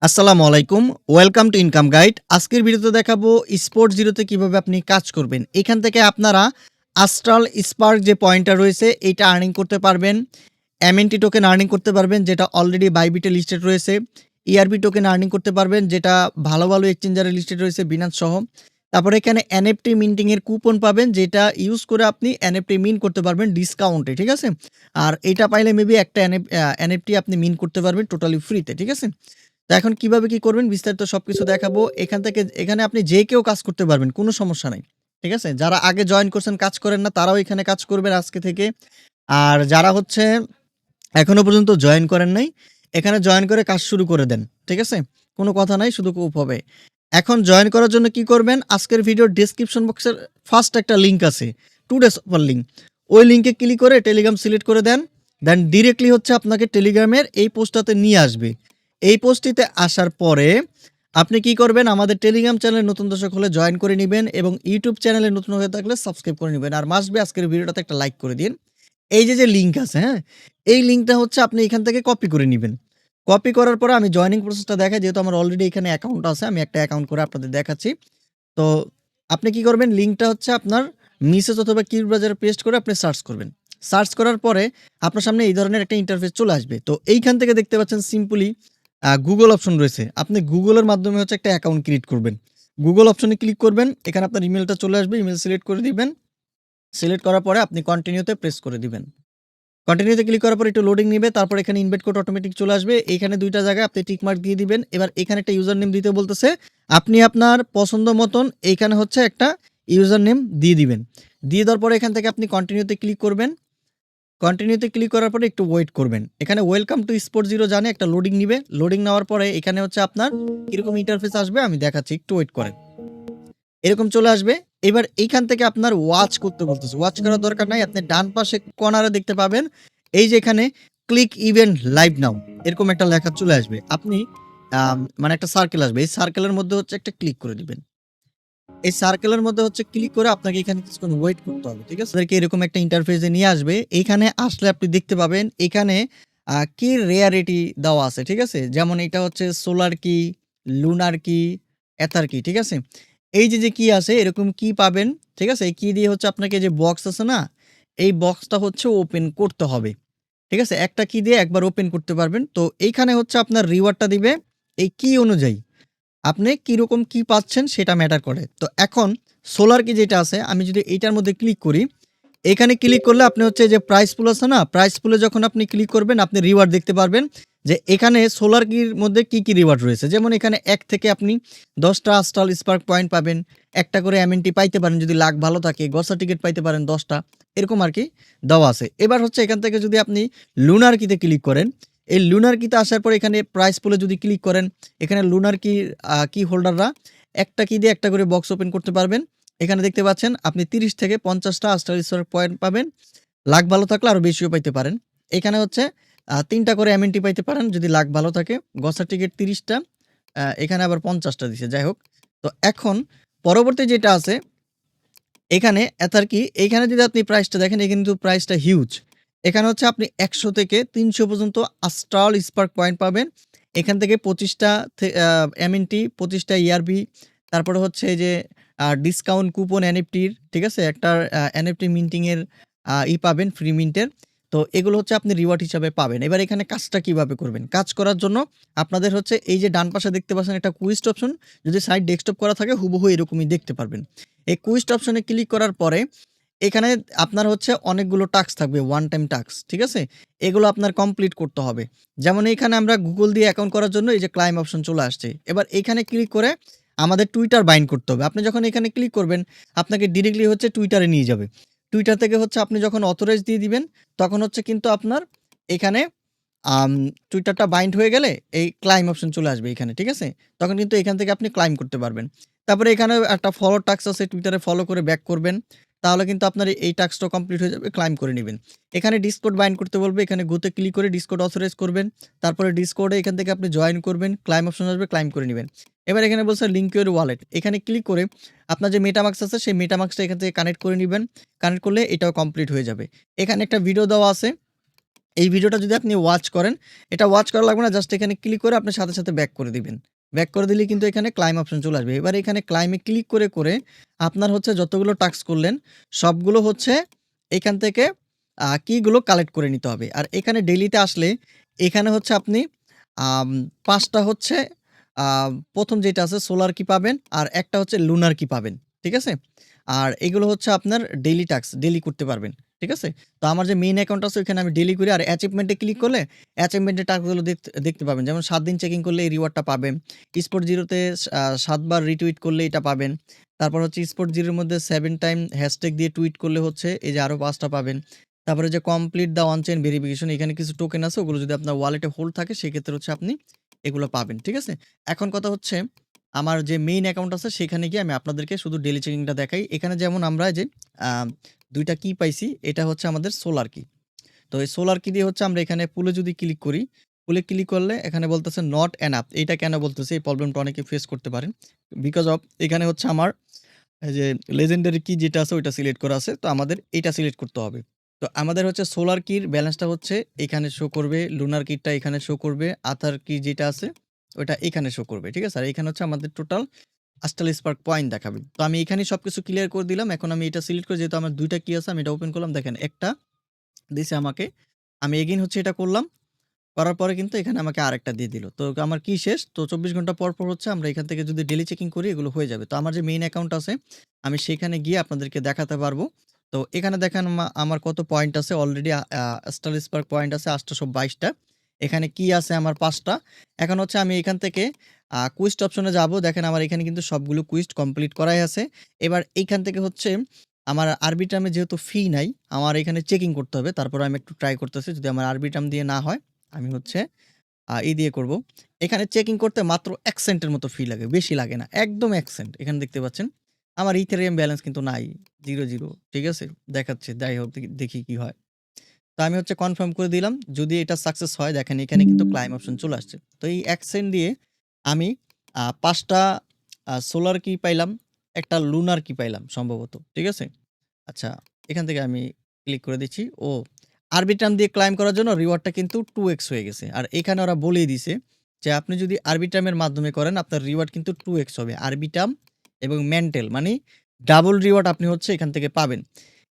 আসসালামু আলাইকুম। Welcome to income guide. আজকের ভিডিওতে দেখাবো স্পোর্ট জিরোতে কিভাবে আপনি কাজ করবেন। এখান থেকে আপনারা আস্ট্রাল স্পার্ক যে পয়েন্টটা রয়েছে এইটা আর্নিং করতে পারবেন। এমএনটি টোকেন আর্নিং করতে পারবেন যেটা অলরেডি বাইবিটে লিস্টেড রয়েছে। ইআরবি টোকেন আর্নিং করতে পারবেন যেটা ভালো, ভালো এক্সচেঞ্জারে লিস্টেড রয়েছে বিনান্স সহ। তারপরে এখানে এনএফটি মিন্টিং এর কুপন পাবেন যেটা ইউজ করে আপনি এনএফটি মিন্ট করতে পারবেন ডিসকাউন্টে, ঠিক আছে? আর এটা পাইলে মেবি একটা এনএফটি আপনি মিন্ট করতে পারবেন টোটালি ফ্রিতে, ঠিক আছে? তো এখন কিভাবে কি করবেন বিস্তারিত সবকিছু দেখাবো। এখানে আপনি যে কেউ কাজ করতে পারবেন, কোনো সমস্যা নাই। ঠিক আছে? যারা আগে জয়েন করছেন কাজ করেন না তারাও এখানে কাজ করবেন আজকে থেকে। আর যারা হচ্ছে এখনো পর্যন্ত জয়েন করেন নাই, এখানে জয়েন করে কাজ শুরু করে দেন। ঠিক আছে? কোনো কথা নাই, শুধু কুপ হবে। এখন জয়েন করার জন্য কি করবেন? আজকের ভিডিওর ডেসক্রিপশন বক্সের ফার্স্ট একটা লিঙ্ক আছে। 2 ডেজ অফার লিঙ্ক। ওই লিঙ্কে ক্লিক করে টেলিগ্রাম সিলেক্ট করে দেন। দেন ডিরেক্টলি হচ্ছে আপনাকে টেলিগ্রামের এই পোস্টটাতে নিয়ে আসবে। এই পোস্টটিতে আসার পরে আপনি কি করবেন? আমাদের টেলিগ্রাম চ্যানেলে নতুন দর্শক হলে জয়েন করে নিবেন এবং ইউটিউব চ্যানেলে নতুন হয়ে থাকলে সাবস্ক্রাইব করে নিবেন। আর মাস্ট বি আজকের ভিডিওটাতে একটা লাইক করে দিন। এই যে লিঙ্ক আছে, হ্যাঁ? এই লিঙ্কটা হচ্ছে আপনি এখান থেকে কপি করে নিবেন। কপি করার পরে আমি জয়েনিং প্রসেসটা দেখাই যেহেতু আমার অলরেডি এখানে অ্যাকাউন্ট আছে। আমি একটা অ্যাকাউন্ট করে আপনাদের দেখাচ্ছি। তো আপনি কি করবেন? লিঙ্কটা হচ্ছে আপনার মেসেজ অথবা কিউট ব্রাউজারে পেস্ট করে আপনি সার্চ করবেন। সার্চ করার পরে আপনার সামনে এই ধরনের একটা ইন্টারফেস চলে আসবে। তো এইখান থেকে দেখতে পাচ্ছেন সিম্পলি গুগল অপশন রয়েছে। আপনি গুগলের মাধ্যমে হচ্ছে একটা অ্যাকাউন্ট ক্রিয়েট করবেন। গুগল অপশনে ক্লিক করবেন। এখানে আপনার ইমেইলটা চলে আসবে। ইমেইল সিলেক্ট করে দিবেন। সিলেক্ট করার পরে আপনি কন্টিনিউতে প্রেস করে দিবেন। কন্টিনিউতে ক্লিক করার পর একটু লোডিং নিবে। তারপর এখানে ইনভাইট কোড অটোমেটিক চলে আসবে। এইখানে ২ টা জায়গায় আপনি টিক মার্ক দিয়ে দিবেন। এবার এখানে একটা ইউজার নেম দিতে বলতেছে। আপনি আপনার পছন্দ মতন এইখানে হচ্ছে একটা ইউজার নেম দিয়ে দিবেন। দিয়ে দেওয়ার পরে এখান থেকে আপনি কন্টিনিউতে ক্লিক করবেন। কন্টিনিউতে ক্লিক করার পরে একটু ওয়েট করবেন। এখানে ওয়েলকাম টু স্পোর্ট জিরো জানে একটা লোডিং নিবে। লোডিং নেওয়ার পরে এখানে হচ্ছে আপনার কিরকম ইন্টারফেস আসবে আমি দেখাচ্ছি। একটু ওয়েট করেন। এরকম চলে আসবে। এবার এইখান থেকে আপনার ওয়াচ করতে বলতেছে। ওয়াচ করার দরকার নাই। আপনি ডান পাশে কর্নারে দেখতে পাবেন। এই যে এখানে ক্লিক ইভেন্ট লাইভ নাও এরকম একটা লেখা চলে আসবে। আপনি মানে একটা সার্কেল আসবে। এই সার্কেলের মধ্যে হচ্ছে একটা ক্লিক করে দিবেন। এই সার্কেলের মধ্যে হচ্ছে ক্লিক করে আপনাকে এখানে কিছুক্ষণ ওয়েট করতে হবে। ঠিক আছে? আপনাদেরকে এরকম একটা ইন্টারফেসে নিয়ে আসবে। এইখানে আসলে আপনি দেখতে পাবেন এখানে কি রেয়ারিটি দেওয়া আছে। ঠিক আছে? যেমন এটা হচ্ছে সোলার কি, লুনার কি, এথার কি। ঠিক আছে? এই যে কি আছে এরকম কি পাবেন। ঠিক আছে? এই কি দিয়ে হচ্ছে আপনাকে যে বক্স আছে না? এই বক্সটা হচ্ছে ওপেন করতে হবে। ঠিক আছে? একটা কি দিয়ে একবার ওপেন করতে পারবেন। তো এইখানে হচ্ছে আপনার রিওয়ার্ডটা দিবে এই কি অনুযায়ী। আপনি কিরকম কি পাচ্ছেন সেটা ম্যাটার করে। তো এখন সোলার কি যেটা আছে আমি যদি এইটার মধ্যে ক্লিক করি, এখানে ক্লিক করলে আপনি হচ্ছে যে প্রাইস পুল আছে না? প্রাইস পুলে যখন আপনি ক্লিক করবেন আপনি রিওয়ার্ড দেখতে পারবেন যে এখানে সোলার কির মধ্যে কি রিওয়ার্ড রয়েছে। যেমন এখানে ১ থেকে আপনি ১০ টা আস্ট্রাল স্পার্ক পয়েন্ট পাবেন। একটা করে এমএনটি পাইতে পারেন যদি লাক ভালো থাকে। গসা টিকেট পাইতে পারেন ১০ টা। এরকম আরকি দেওয়া আছে। এবার হচ্ছে এখান থেকে যদি আপনি লুনার কিতে ক্লিক করেন, এই লুনার কিতে আসার পর এখানে প্রাইস পুলে যদি ক্লিক করেন, এখানে লুনার কি হোল্ডাররা একটা কি দিয়ে একটা করে বক্স ওপেন করতে পারবেন। এখানে দেখতে পাচ্ছেন আপনি ৩০ থেকে ৫০ টা আস্ট্রাল স্পার্ক পয়েন্ট পাবেন। লাক ভালো থাকলে আরো বেশিও পাইতে পারেন। এখানে হচ্ছে ৩ টা করে এমএনটি পাইতে পারেন যদি লাক ভালো থাকে। গসা টিকেট ৩০ টা, এখানে আবার ৫০ টা দিছে। যাই হোক। তো এখন পরবর্তী যেটা আছে এখানে এথার কি এইখানে যদি আপনি প্রাইসটা দেখেন এখানে কিন্তু প্রাইসটা হিউজ। এখানে হচ্ছে আপনি ১০০ থেকে ৩০০ পর্যন্ত আস্ট্রাল স্পার্ক পয়েন্ট পাবেন। এখান থেকে ২৫ টা এমএনটি, ২৫ টা ইআরবি, তারপরে হচ্ছে এই যে ডিসকাউন্ট কুপন এনএফটির, ঠিক আছে? একটা এনএফটি মিন্টিং এর পাবেন ফ্রি মিন্টের। তো এগুলো হচ্ছে আপনি রিওয়ার্ড হিসাবে পাবেন। এবার এখানে কাজটা কিভাবে করবেন? কাজ করার জন্য আপনাদের হচ্ছে এই যে ডান পাশে দেখতে পাচ্ছেন একটা কুইস্ট অপশন, যদি সাইড ডেস্কটপ করা থাকে হুবহু এরকমই দেখতে পারবেন। এই কুইস্ট অপশনে ক্লিক করার পরে এখানে আপনার হচ্ছে অনেকগুলো টাস্ক থাকবে, ওয়ান টাইম টাস্ক, ঠিক আছে? এগুলো আপনার কমপ্লিট করতে হবে। যেমন এইখানে আমরা গুগল দিয়ে অ্যাকাউন্ট করার জন্য এই যে ক্লাইম অপশন চলে আসছে। এবার এইখানে ক্লিক করে আমাদের টুইটার বাইন্ড করতে হবে। আপনি যখন এখানে ক্লিক করবেন আপনাকে ডিরেক্টলি হচ্ছে টুইটারে নিয়ে যাবে। টুইটার থেকে হচ্ছে আপনি যখন অথরাইজ দিয়ে দিবেন তখন হচ্ছে কিন্তু আপনার এখানে আম টুইটারটা বাইন্ড হয়ে গেলে এই ক্লাইম অপশন চলে আসবে এখানে, ঠিক আছে? তখন কিন্তু এখান থেকে আপনি ক্লাইম করতে পারবেন। তারপরে এখানে একটা ফলো টাস্ক আছে, টুইটারে ফলো করে ব্যাক করবেন। তাহলে কিন্তু আপনার এই টাস্কটাও কমপ্লিট হয়ে যাবে, ক্লাইম করে নিবেন। এখানে ডিসকর্ড বাইন্ড করতে বলবে, এখানে গো তে ক্লিক করে ডিসকর্ড অথরাইজ করবেন। তারপরে ডিসকর্ডে এখান থেকে আপনি জয়েন করবেন, ক্লাইম অপশন আসবে, ক্লাইম করে নিবেন। এবার এখানে বলছে লিংক ইউর ওয়ালেট। এখানে ক্লিক করে আপনার যে মেটামাস্ক আছে সেই মেটামাস্কটা এখান থেকে কানেক্ট করে নিবেন। কানেক্ট করলে এটাও কমপ্লিট হয়ে যাবে। এখানে একটা ভিডিও দেওয়া আছে। এই ভিডিওটা যদি আপনি ওয়াচ করেন, এটা ওয়াচ করা লাগবে না, জাস্ট এখানে ক্লিক করে আপনি সাথে, সাথে ব্যাক করে দিবেন। ব্যাক করে দিলেই কিন্তু এখানে ক্লাইম অপশন চলে আসবে। এবার এখানে ক্লাইমে ক্লিক করে আপনার হচ্ছে যতগুলো টাস্ক করলেন সবগুলো হচ্ছে এখান থেকে কিগুলো কালেক্ট করে নিতে হবে। আর এখানে ডেইলিতে আসলে এখানে হচ্ছে আপনি ৫ টা হচ্ছে আ ১ম যেটা আছে সোলার কি পাবেন আর একটা হচ্ছে লুনার কি পাবেন। ঠিক আছে? আর এগুলো হচ্ছে আপনার ডেইলি টাস্ক, ডেইলি করতে পারবেন। ঠিক আছে? তো আমার যে মেইন অ্যাকাউন্ট আছে ওখানে আমি ডেইলি করি আর অ্যাচিভমেন্ট এ ক্লিক করলে অ্যাচিভমেন্টের টাস্কগুলো দেখতে পাবেন। যেমন ৭ দিন চেকিং করলে এই রিওয়ার্ডটা পাবেন। স্পোর্ট জিরোতে ৭ বার রিটুইট করলে এটা পাবেন। তারপর হচ্ছে স্পোর্ট জিরোর মধ্যে 7 টাইম হ্যাশট্যাগ দিয়ে টুইট করলে হচ্ছে এই যে আরো ৫ টা পাবেন। তারপরে যে complete the on chain verification এখানে কিছু টোকেন আছে ওগুলো যদি আপনার ওয়ালেটে হোল্ড থাকে সেক্ষেত্রে হচ্ছে আপনি এগুলো পাবেন। ঠিক আছে? এখন কথা হচ্ছে আমার যে মেইন অ্যাকাউন্ট আছে সেখানে গিয়ে আমি আপনাদেরকে শুধু ডেইলি চেকিংটা দেখাই। এখানে যেমন আমরা যে আ ২ টা কি পাইছি এটা হচ্ছে আমাদের সোলার কি। তো এই সোলার কি দিয়ে হচ্ছে আমরা এখানে পুলে যদি ক্লিক করি, পুলে ক্লিক করলে এখানে বলতেছে নট এনাফ। এইটা কেন বলতেছে? এই প্রবলেমটা অনেকে ফেস করতে পারেন। বিকজ অফ এখানে হচ্ছে আমার এই যে legendary কি যেটা আছে ওইটা সিলেক্ট করা আছে। তো আমাদের এইটা সিলেক্ট করতে হবে। তো আমাদের হচ্ছে সোলার কির ব্যালেন্সটা হচ্ছে এখানে শো করবে, লুনার কিটা এখানে শো করবে, আথার কি যেটা আছে ওইটা এখানে শো করবে। ঠিক আছে? আর এখানে হচ্ছে আমাদের টোটাল আস্টাল স্পার্ক পয়েন্ট দেখাবে। তো আমি এখানেই সবকিছু ক্লিয়ার করে দিলাম। এখন আমি এটা সিলেক্ট করে যেহেতু আমার ২ টা কি আছে আমি এটা ওপেন করলাম। দেখেন একটা দিছে আমাকে। আমি এগেইন হচ্ছে এটা করলাম। করার পরে কিন্তু এখানে আমাকে আরেকটা দিয়ে দিল। তো আমার কি শেষ? তো ২৪ ঘন্টা পর হচ্ছে আমরা এখান থেকে যদি ডেইলি চেকিং করি এগুলো হয়ে যাবে। তো আমার যে মেইন অ্যাকাউন্ট আছে আমি সেখানে গিয়ে আপনাদেরকে দেখাতে পারবো। তো এখানে দেখেন আমার কত পয়েন্ট আছে অলরেডি স্টার স্পার্ক পয়েন্ট আছে ৮২২ টা। এখানে কি আছে আমার ৫ টা। এখন হচ্ছে আমি এখান থেকে কুইস্ট অপশনে যাবো। দেখেন আমার এখানে কিন্তু সবগুলো কুইস্ট কমপ্লিট করাই আছে। এবার এইখান থেকে হচ্ছে আমার আরবিট্রামে যেহেতু ফি নাই, আমার এখানে চেকিং করতে হবে। তারপরে আমি একটু ট্রাই করতেছি। যদি আমার আরবিট্রাম দিয়ে না হয় আমি হচ্ছে দিয়ে করব। এখানে চেকিং করতে মাত্র ১ সেন্টের মতো ফি লাগে। বেশি লাগে না। একদম ১ সেন্ট। এখানে দেখতে পাচ্ছেন। আমার ইথেরিয়াম ব্যালেন্স কিন্তু নাই। 0 ঠিক আছে? দেখাচ্ছে। যাই হোক দেখি কি হয়। তো আমি হচ্ছে কনফার্ম করে দিলাম। যদি এটা সাকসেস হয় দেখেন এখানে কিন্তু ক্লাইম অপশন চলে আসছে। তো এই ১ সেন্ট দিয়ে আমি ৫ টা সোলার কি পাইলাম, একটা লুনার কি পাইলাম সম্ভবত। ঠিক আছে? আচ্ছা, এখান থেকে আমি ক্লিক করে দিচ্ছি। আরবিট্রাম দিয়ে ক্লাইম করার জন্য রিওয়ার্ডটা কিন্তু 2x হয়ে গেছে। আর এখানে ওরা বলেই দিছে যে আপনি যদি আরবিট্রামের মাধ্যমে করেন আপনার রিওয়ার্ড কিন্তু 2x হবে। আরবিট্রাম এবং মেন্টাল মানে ডাবল রিওয়ার্ড আপনি হচ্ছে এখান থেকে পাবেন।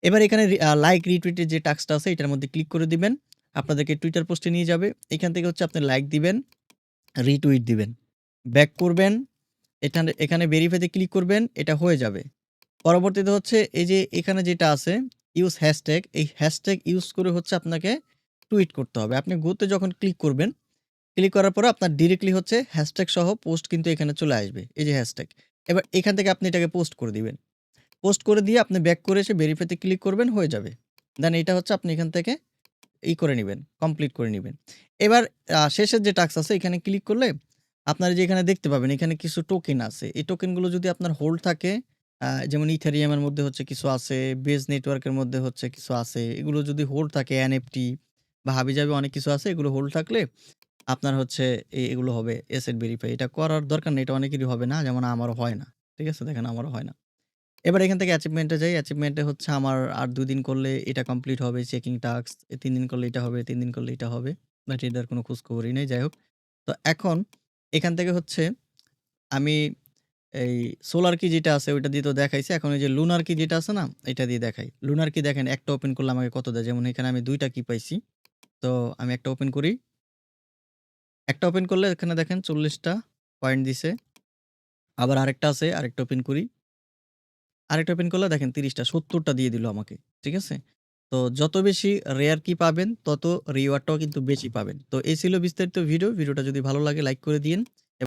এবার এখানে লাইক রিটুইটের যে টাস্কটা আছে এটার মধ্যে ক্লিক করে দিবেন। আপনাদেরকে টুইটার পোস্টে নিয়ে যাবে। এখান থেকে হচ্ছে আপনি লাইক দিবেন, রিটুইট দিবেন। ব্যাক করবেন। এখানে এখানে ভেরিফাইতে ক্লিক করবেন, এটা হয়ে যাবে। পরবর্তীতে হচ্ছে এই যে এখানে যেটা আছে ইউজ হ্যাশট্যাগ, এই হ্যাশট্যাগ ইউজ করে হচ্ছে আপনাকে টুইট করতে হবে। আপনি গোতে যখন ক্লিক করবেন, ক্লিক করার পরে আপনার ডিরেক্টলি হচ্ছে হ্যাশট্যাগ সহ পোস্ট কিন্তু এখানে চলে আসবে। এই যে হ্যাশট্যাগ। এবার এখান থেকে আপনি এটাকে পোস্ট করে দিবেন। পোস্ট করে দিয়ে আপনি ব্যাক করে এসে ভেরিফাইতে ক্লিক করবেন, হয়ে যাবে। দেন এটা হচ্ছে আপনি এখান থেকে করে নিবেন, কমপ্লিট করে নিবেন। এবার শেষের যে টাস্ক আছে এখানে ক্লিক করলে আপনারা যে এখানে দেখতে পাবেন এখানে কিছু টোকেন আছে। এই টোকেনগুলো যদি আপনার হোল্ড থাকে যেমন ইথেরিয়াম এর মধ্যে হচ্ছে কিছু আছে, বেজ নেটওয়ার্কের মধ্যে হচ্ছে কিছু আছে। এগুলো যদি হোল্ড থাকে এনএফটি বা হাবিজাবি অনেক কিছু আছে এগুলো হোল্ড থাকলে আপনার হচ্ছে এগুলো হবে এসেট ভেরিফাই। এটা করার দরকার নেই। এটা অনেকেরই হবে না। যেমন আমারও হয় না। ঠিক আছে? দেখেন আমারও হয় না। এবার এখান থেকে অ্যাচিভমেন্ট এ যাই। অ্যাচিভমেন্ট এ হচ্ছে আমার আর ২ দিন করলে এটা কমপ্লিট হবে চেকিং টাস্ক। ৩ দিন করলে এটা হবে, ৩ দিন করলে এটা হবে। বাট এটার কোনো খোঁজখবরই নেই। যাই হোক। তো এখন এখান থেকে হচ্ছে আমি এই সোলার কি যেটা আছে ওইটা দিয়ে তো দেখাইছি। এখন এই যে লুনার কি যেটা আছে না? এটা দিয়ে দেখাই। লুনার কি দেখেন একটা ওপেন করলে আমাকে কত দেয়? যেমন এখানে আমি ২ টা কি পাইছি। তো আমি একটা ওপেন করি। একটা ওপেন করলে এখানে দেখেন ৪০ টা পয়েন্ট দিছে। আবার আরেকটা আছে, আরেকটা ওপেন করি। আরেকটা ওপেন করলে দেখেন ৩০ টা ৭০ টা দিয়ে দিল আমাকে। ঠিক আছে? তো যত বেশি রেয়ার কি পাবেন তত রিওয়ার্ডটাও কিন্তু বেশি পাবেন। তো এই ছিল বিস্তারিত ভিডিও। ভিডিওটা যদি ভালো লাগে লাইক করে দিয়েন।